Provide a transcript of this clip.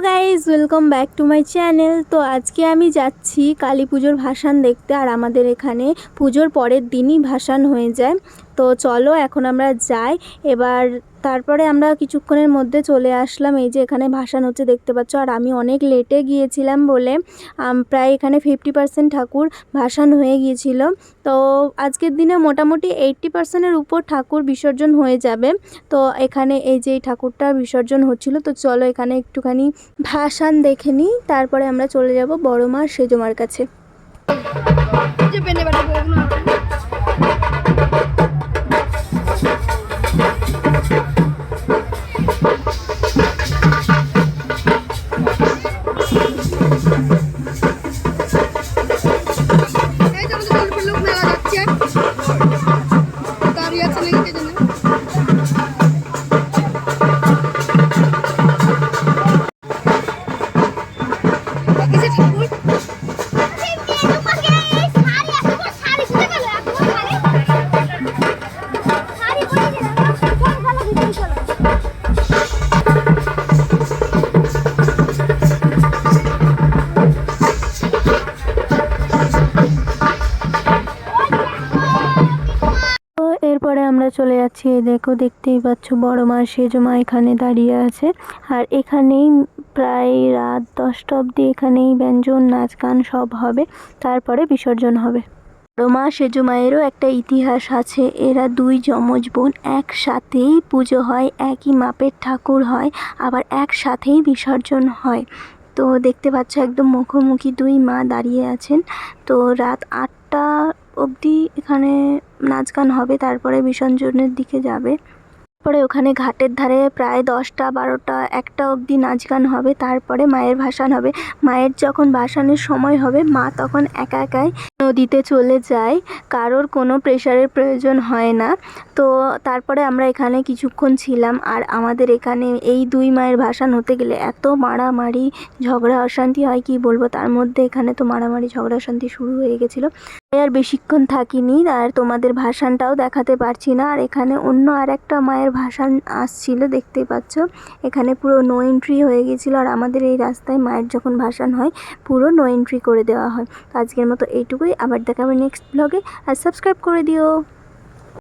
Guys welcome back to my channel. তো আজকে আমি যাচ্ছি কালী পুজোর ভাসান দেখতে, আর আমাদের এখানে পুজোর পরের দিনই ভাসান হয়ে যায়। তো চলো এখন আমরা যাই। এবার তারপরে আমরা কিছুক্ষণের মধ্যে চলে আসলাম। এই যে এখানে ভাসান হচ্ছে দেখতে পাচ্ছ, আর আমি অনেক লেটে গিয়েছিলাম বলে প্রায় এখানে 50% ঠাকুর ভাসান হয়ে গিয়েছিল। তো আজকের দিনে মোটামুটি 80%-এর উপর ঠাকুর বিসর্জন হয়ে যাবে। তো এখানে এই যে ঠাকুরটা বিসর্জন হচ্ছিল, তো চলো এখানে একটুখানি ভাসান দেখে নিই, তারপরে আমরা চলে যাব বড় মা সেজমার কাছে। এরপরে আমরা চলে যাচ্ছি, এই দেখো দেখতেই পাচ্ছ বড় মা সেজমা এখানে দাঁড়িয়ে আছে। আর এখানেই প্রায় রাত 10টা অবধি এখানেই ব্যঞ্জন নাচ গান সব হবে, তারপরে বিসর্জন হবে। বড় মা সেজমায়েরও একটা ইতিহাস আছে। এরা দুই যমজ বোন, একসাথেই পুজো হয়, একই মাপের ঠাকুর হয়, আবার একসাথেই বিসর্জন হয়। তো দেখতে পাচ্ছ একদম মুখোমুখি দুই মা দাঁড়িয়ে আছেন। তো রাত 8টা অবধি এখানে নাচ গান হবে, তারপরে বিসর্জনের দিকে যাবে। তারপরে ওখানে ঘাটের ধারে প্রায় 10টা 12টা 1টা অবধি নাচ গান হবে, তারপরে মায়ের ভাসান হবে। মায়ের যখন ভাসানের সময় হবে, মা তখন একা একাই নদীতে চলে যায়, কারোর কোনো প্রেশারের প্রয়োজন হয় না। তো তারপরে আমরা এখানে কিছুক্ষণ ছিলাম। আর আমাদের এখানে এই দুই মায়ের ভাসান হতে গেলে এত মারামারি ঝগড়া অশান্তি হয় কি বলবো। তার মধ্যে এখানে তো মারামারি ঝগড়া অশান্তি শুরু হয়ে গেছিলো। আর বেশিক্ষণ থাকিনি, আর তোমাদের ভাসানটাও দেখাতে পারছি না। আর এখানে অন্য আর একটা মায়ের ভাসান আসছিল, দেখতেই পাচ্ছ এখানে পুরো নো এন্ট্রি হয়ে গেছিলো। আর আমাদের এই রাস্তায় মায়ের যখন ভাসান হয় পুরো নো এন্ট্রি করে দেওয়া হয়। তো আজকের মতো এইটুকুই, আবার দেখাবে নেক্সট ব্লগে। আর সাবস্ক্রাইব করে দিও।